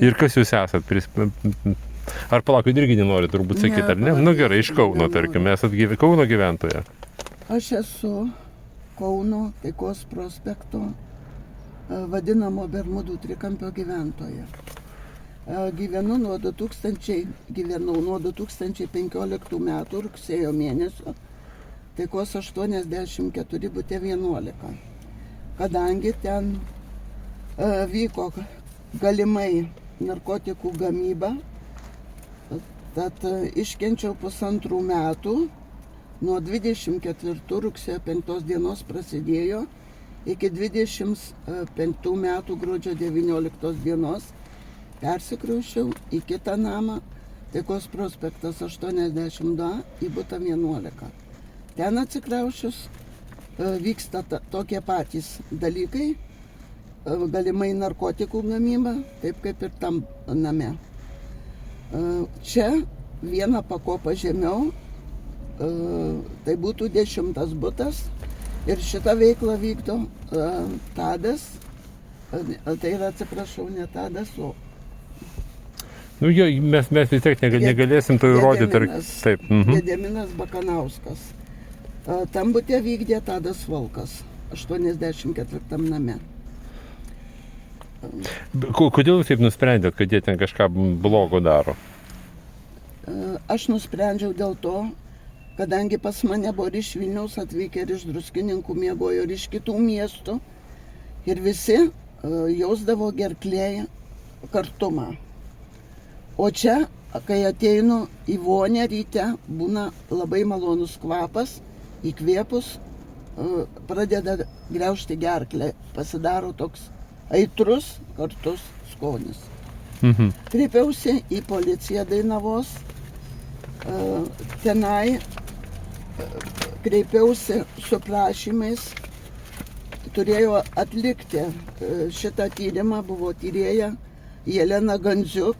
Ir kas jūs esat? Ar palaukit, irgi nenori turbūt sakyti, ar ne? Nu gerai, iš Kauno, tarkim, esat Kauno gyventoja. Aš esu Kauno Taikos prospekto vadinamo Bermudų trikampio gyventoja. Gyvenau nuo 2015 metų rugsėjo mėnesio, Taikos 84 bute 11. Kadangi ten vyko galimai narkotikų gamyba, tad iškenčiau 1,5 metų, nuo 24 rugsėjo 5 dienos prasidėjo iki 25 metų gruodžio 19 dienos persikraušiau į kitą namą, Taikos prospektas 82 į butą 11. Ten atsikraušius vyksta tokie patys dalykai, galimai narkotikų gamyba, taip kaip ir tam name. Čia vieną pakopą žemiau, tai būtų 10 butas ir šitą veiklą vykdo Tadas, tai yra, atsiprašau, ne Tadas, o... Nu jo, mes vis tiek negalėsim to įrodyti. Taip. Gediminas Bakanauskas. Tam bute vykdė Tadas Volkas, 84 name. Kodėl jūs taip nusprendėt, kad jie ten kažką blogo daro? Aš nusprendžiau dėl to, kadangi pas mane buvo ir iš Vilniaus atvykę, ir iš Druskininkų miegojo, ir iš kitų miestų, ir visi jausdavo gerklėje kartumą. O čia, kai ateinu į vonę ryte, būna labai malonus kvapas, įkvėpus pradeda griaužti gerklę, pasidaro toks aitrus, kartus skonis. Kreipiausi į policiją Dainavos, tenai kreipiausi su prašymais, turėjo atlikti šitą tyrimą, buvo tyrėja Jelena Gandziuk,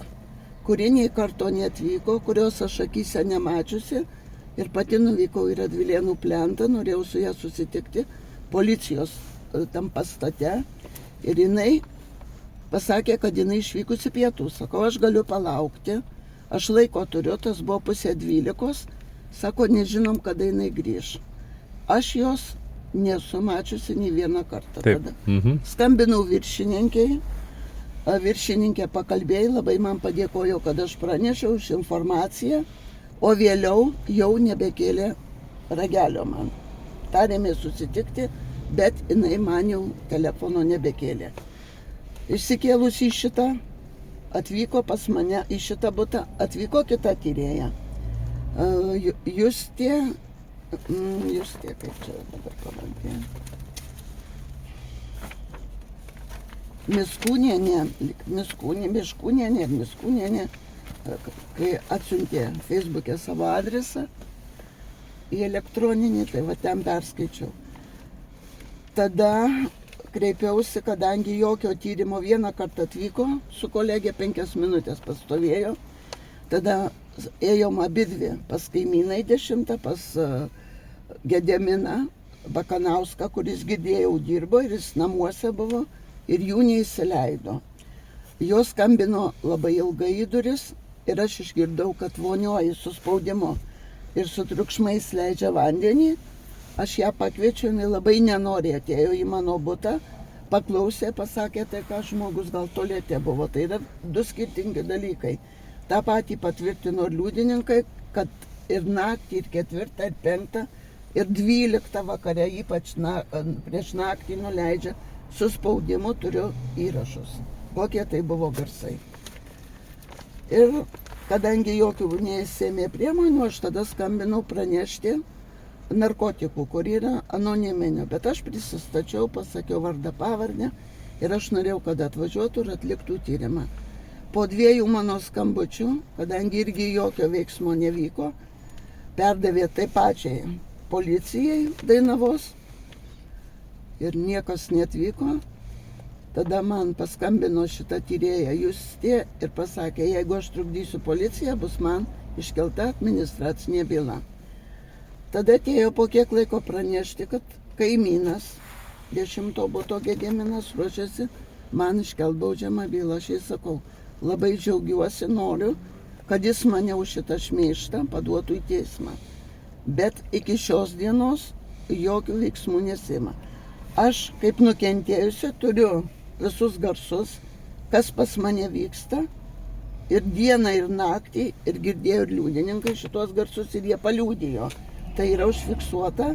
kuri nei karto neatvyko, kurios aš akyse nemačiusi, ir pati nuvykau į Radvilėnų plentą, norėjau su ją susitikti policijos tam pastate, ir jinai pasakė, kad jinai išvykusi pietų. Sakau, aš galiu palaukti, aš laiko turiu, tas buvo 11:30, sako, nežinom, kada jinai grįš. Aš jos nesu mačiusi nei vieną kartą. Tada skambinau viršininkiai, viršininkė pakalbėjai, labai man padėkojo, kad aš pranešiau už informaciją, o vėliau jau nebekėlė ragelio man. Tarėmės susitikti, bet jinai man jau telefono nebekėlė. Išsikėlus į šitą, atvyko pas mane į šitą butą, atvyko kita tyrėja. Justė, kaip čia dabar pavardė. Miskūnienė, kai atsiuntė Facebook'e savo adresą į elektroninį, tai va ten perskaičiau. Tada kreipiausi, kadangi jokio tyrimo, vieną kartą atvyko, su kolegė 5 minutės pastovėjo, tada ėjom abidvi pas kaimyną į 10, pas Gediminą Bakanauską, kuris girdėjau dirbo ir jis namuose buvo ir jų neįsileido. Jos skambino labai ilgai į duris ir aš išgirdau, kad vonioji su spaudimu ir su triukšmais leidžia vandenį. Aš ją pakviečiu, jinai labai nenoriai atėjo į mano butą, paklausė, pasakė, tai ką žmogus gal tualete buvo. Tai yra 2 skirtingi dalykai. Ta patį patvirtino liudininkai, kad ir naktį, ir 4, ir 5, ir 12 vakare, ypač prieš naktį nuleidžia su spaudimu, turiu įrašus, kokie tai buvo garsai. Ir kadangi jokių neįsėmė priemonių, aš tada skambinau pranešti narkotikų, kur yra anoniminio, bet aš prisistačiau, pasakiau vardą pavardę ir aš norėjau, kad atvažiuotų ir atliktų tyrimą. Po 2 mano skambučių, kadangi irgi jokio veiksmo nevyko, perdavė taip pačiai policijai Dainavos ir niekas neatvyko. Tada man paskambino šitą tyrėją Justė ir pasakė, jeigu aš trukdysiu policiją, bus man iškelta administracinė byla. Tada atėjo po kiek laiko pranešti, kad kaimynas 10 buto Gediminas ruošiasi man iškelt baudžiamą bylą. Aš jai sakau, labai džiaugiuosi, noriu, kad jis mane už šitą šmeižtą paduotų į teismą. Bet iki šios dienos jokių veiksmų nesima. Aš kaip nukentėjusi turiu visus garsus, kas pas mane vyksta. Ir dieną, ir naktį, ir girdėjo ir liudininkai šitos garsus, ir jie paliudijo. Tai yra užfiksuota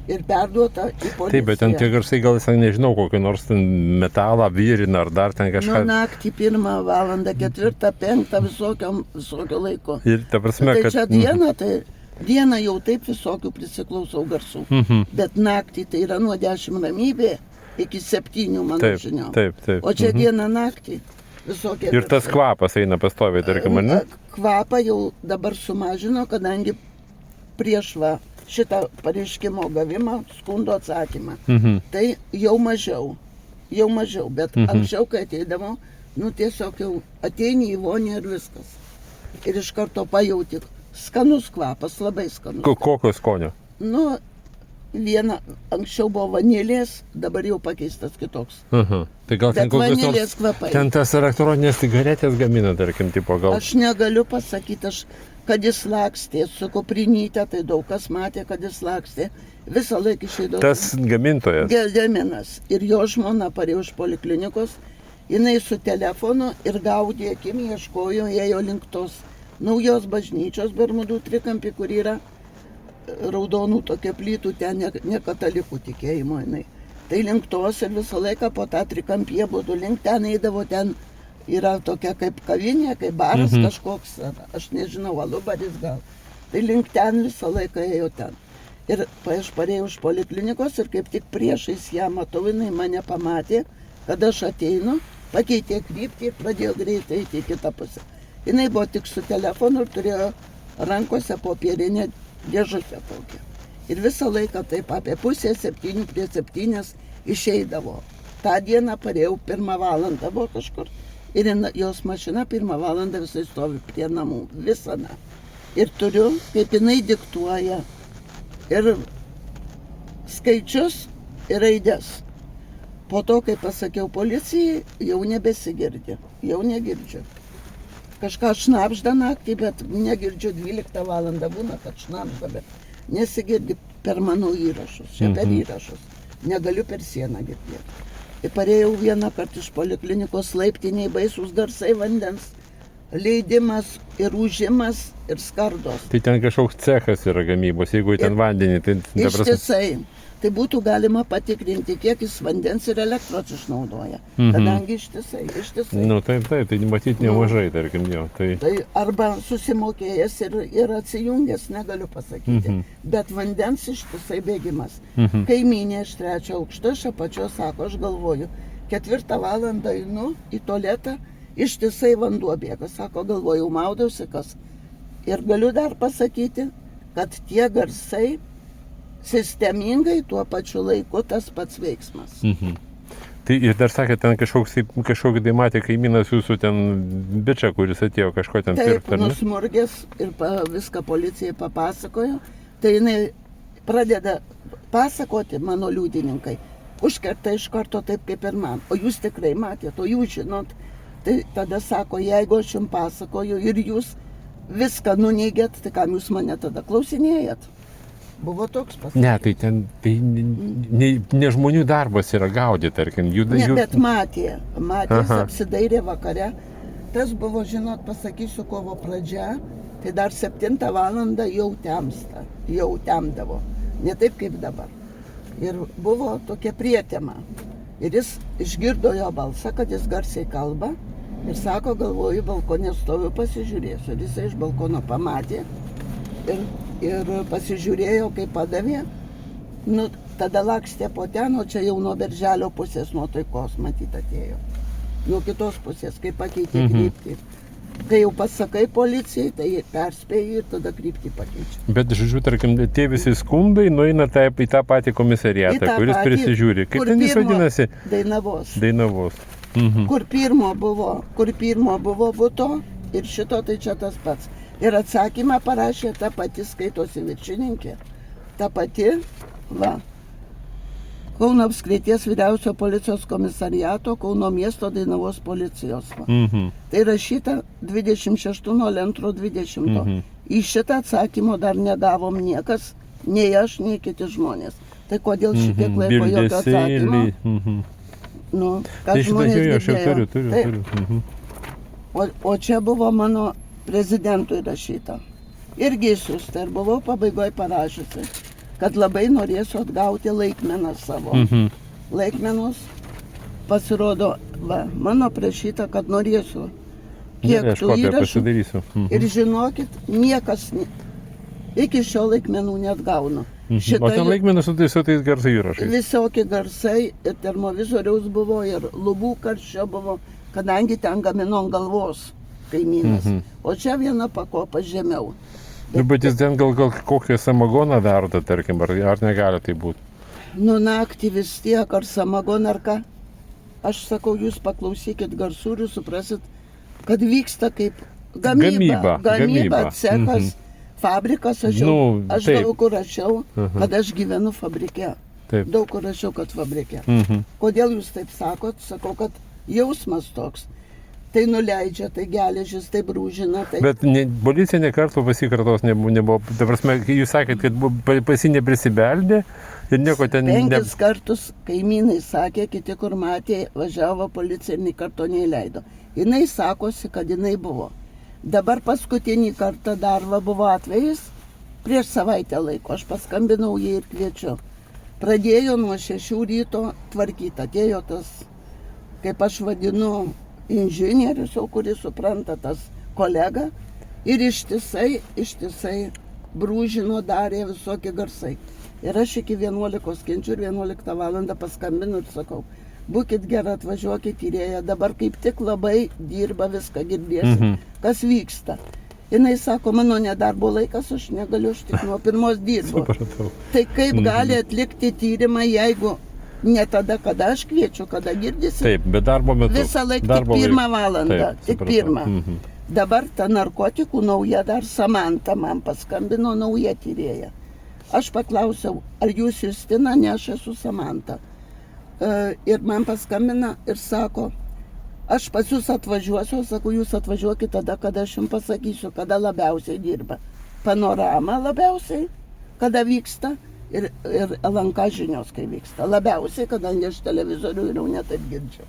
ir perduota į policiją. Taip, bet ten tie garsai gal visai nežinau, kokį nors ten metalą, vyriną ar dar ten kažką. Naktį 1 valandą, 4, 5 visokio laiko. Ir ta prasme, tai kad... čia diena, tai dieną jau taip visokių prisiklausau garsų. Bet naktį tai yra nuo 10 ramybė iki 7 mano žiniom. Taip. O čia diena naktį. Visokie ir tas garsai. kvapas eina pastoviai, tarkim, ar ne? Kvapą jau dabar sumažino, kadangi prieš šitą pareiškimo gavimą, skundo atsakymą. Tai jau mažiau, bet anksčiau, kai ateidavau, tiesiog jau ateini į vonį ir viskas. Ir iš karto pajauti skanus kvapas, labai skanus. Kokio skonio? Viena anksčiau buvo vanilės, dabar jau pakeistas kitoks. Tai gal ten bet vanilės kvapai. Ten tas elektroninės cigaretės gamina, tarkim, tipo gal. Aš negaliu pasakyti, kad jis lakstė su kuprinyte, tai daug kas matė, kad jis lakstė. Visą laiką išeidavo. Tas gamintojas. Gediminas. Ir jo žmona parėjo iš poliklinikos. Jinai su telefonu ir gaudė akim, ieškojo, ėjo link tos naujos bažnyčios Bermudų trikampį, kur yra raudonų tokia plytų, ten ne katalikų tikėjimo jinai. Tai link tos ir visą laiką po tą trikampį būtų link ten eidavo, ten yra tokia kaip kavinė, kaip baras kažkoks, aš nežinau, alubaris gal. Tai link ten visą laiką ėjo ten. Ir aš parėjau iš poliklinikos ir kaip tik priešais ją matau, jinai mane pamatė, kad aš ateinu, pakeitė kryptį ir pradėjo greitai eiti į kitą pusę. Jinai buvo tik su telefonu ir turėjo rankose popierinę dėžutę tokią. Ir visą laiką taip apie 6:30 prie 7 išeidavo. Ta dieną parėjau 1 valandą buvo kažkur. Ir jos mašina 1 valandą visai stovi prie namų. Visada. Ir turiu, kaip jinai diktuoja, ir skaičius, ir raidės. Po to, kai pasakiau policijai, jau nebesigirdi. Jau negirdžiu. Kažką šnapžda naktį, bet negirdžiu 12 valandą būna, kad šnapžda, bet nesigirdi per mano įrašus, čia per įrašus. Negaliu per sieną girdėti. Ir parėjau vieną kartą iš poliklinikos laiptiniai, baisus garsai, vandens leidimas ir užimas ir skardos. Tai ten kažkoks cechas yra gamybos, jeigu ten vandenį, tai... Ištisai. Tai būtų galima patikrinti, kiek jis vandens ir elektros išnaudoja. Kadangi ištisai. Tai matyti nemažai, tarkim, jo. Tai arba susimokėjęs ir atsijungęs, negaliu pasakyti. Bet vandens ištisai bėgimas. Kaimynė iš 3 aukšto, iš apačios sako, aš galvoju, 4 valandą einu į tualetą, ištisai vanduo bėga. Sako, galvoju, maudausi kas. Ir galiu dar pasakyti, kad tie garsai sistemingai tuo pačiu laiku tas pats veiksmas. Tai ir dar sakė, ten kažkokį tai matė kaimynas jūsų ten bičą, kuris atėjo kažko ten pirkti. Taip, nusmurgęs ir viską policijai papasakojo. Tai jinai pradeda pasakoti, mano liudininkai, užkerta iš karto taip kaip ir man. O jūs tikrai matėte, o jūs žinot. Tai tada sako, jeigu aš jums pasakoju ir jūs viską nuneigėt, tai kam jūs mane tada klausinėjat? Buvo toks pasakymas. Ne, tai ten ne žmonių darbas yra gaudyti, tarkim. Ne, bet matė, apsidairė vakare. Tas buvo, žinot, pasakysiu, kovo pradžia, tai dar 7 valandą jau temsta, jau temdavo. Ne taip kaip dabar. Ir buvo tokia prietema. Ir jis išgirdo jo balsą, kad jis garsiai kalba. Ir sako, galvoju, balkonė stoviu, pasižiūrėsiu. Ir jisai iš balkono pamatė. Ir pasižiūrėjo, kaip padavė. Tada lakstė po ten, o čia jau nuo Berželio pusės, nuo Taikos, matyt, atėjo. Nuo kitos pusės, kai pakeitė kryptį. Kai jau pasakai policijai, tai perspėjai ir tada kryptį pakeičia. Bet, žodžiu, tarkim, tie visi skundai nueina į tą patį komisariatą, kuris prisižiūri. Kaip ten jis vadinasi? Dainavos. Kur pirmo buvo buto ir šito, tai čia tas pats. Ir atsakymą parašė ta pati skaitosi viršininkė. Ta pati, Kauno apskrities vyriausio policijos komisariato Kauno miesto Dainavos policijos. Tai rašyta 26.02.20. Į šitą atsakymą dar negavom niekas, nei aš, nei kiti žmonės. Tai kodėl šitiek laiko jokio atsakymo? Nu, ką Tai šitą žmonės jau aš jau girdėjo. turiu. Taip. O čia buvo mano prezidentui rašyta. Irgi išsiųsta ir buvau pabaigoje parašysi, kad labai norėsiu atgauti laikmeną savo. Laikmenos pasirodo, va, mano prašyta, kad norėsiu. Kiek Gerai, aš tų kopiją įrašų. pasidarysiu. Ir žinokit, niekas iki šio laikmenų neatgauna. O ten laikmenas su tais garsai įrašais. Visokie garsai, ir termovizoriaus buvo, ir lubų karščio buvo, kadangi ten gamino ant galvos kaimynas. O čia viena pakopa žemiau. Nu, bet jis ten gal kokią samagoną verda, tarkim, ar negali tai būti? Nu, naktį vis tiek, ar samagoną, ar ką. Aš sakau, jūs paklausykit garsų ir suprasit, kad vyksta kaip gamyba, cechas, fabrikas. Aš taip. daug kur rašiau, kad aš gyvenu fabrike. Taip. Daug kur rašiau, kad fabrike. Kodėl jūs taip sakot? Sakau, kad jausmas toks. Tai nuleidžia, tai geležis, tai brūžina. Tai... Bet policija nekartų pasikartos nebuvo. Ta prasme, jūs sakėt, kad pasi neprisibeldė ir nieko ten 5 kartus kaimynai sakė, kiti kur matė, važiavo policija ir nei karto neįleido. Jinai sakosi, kad jinai buvo. Dabar paskutinį kartą dar buvo atvejis, prieš savaitę laiko, aš paskambinau jį ir kviečiu. Pradėjo nuo 6 ryto tvarkyti, atėjo tas, kaip aš vadinu, inžinierius, kuris supranta tas kolega, ir ištisai brūžino, darė visokie garsai. Ir aš iki 11 kenčiu ir 11 valandą paskambinu ir sakau, būkit gera, atvažiuokit tyrėją, dabar kaip tik labai dirba, viską girdėsi, kas vyksta. Jis sako, mano nedarbo laikas, aš negaliu, aš tik nuo 1 dirbu. Supratau. Tai kaip gali atlikti tyrimą, jeigu ne tada, kada aš kviečiu, kada girdisi? Taip, bet darbo metu. Visą laiką tik 1 valandą, tik 1. Dabar ta narkotikų nauja dar Samanta man paskambino, nauja tyrėja. Aš paklausiau, ar jūs Justina, ne, aš esu Samanta. Ir man paskambina ir sako, aš pas jūs atvažiuosiu, sakau, jūs atvažiuokit tada, kada aš jums pasakysiu, kada labiausiai dirba. Panorama labiausiai, kada vyksta, ir LNK žinios, kai vyksta. Labiausiai, kadangi aš televizorių jau netaip girdžiu.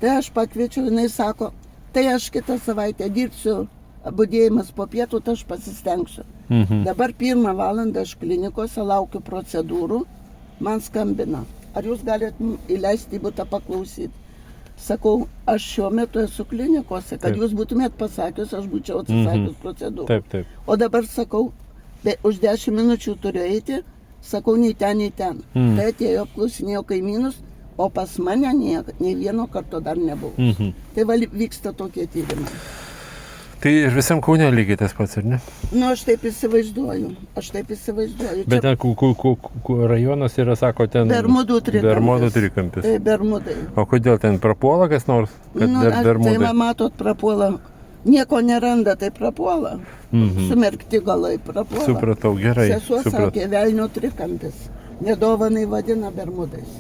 Tai aš pakviečiu, jinai sako, tai aš kitą savaitę dirbsiu, budėjimas po pietų, tai aš pasistengsiu. Dabar 1 valandą aš klinikose laukiu procedūrų, man skambina. Ar jūs galite įleisti į butą paklausyti? Sakau, aš šiuo metu esu klinikose, kad jūs būtumėt pasakius, aš būčiau atsisakius procedūrų. Taip. O dabar sakau, už 10 minučių turiu eiti, sakau, nei ten. Tai atėjo, apklausinėjo kaimynus, o pas mane nei vieno karto dar nebuvo. Tai vyksta tokie tyrimai. Tai ir visam Kaune lygiai tas pats, ar ne? Nu, aš taip įsivaizduoju. Bet ten rajonas yra, sako, ten... Bermudų trikampis. Tai Bermudai. O kodėl ten prapuola kas nors? Tai matot, prapuola. Nieko neranda, tai prapuola. Sumerkti galai prapuola. Supratau, gerai. Sesuo sakė, velnio trikampis. Nedovanai vadina Bermudais.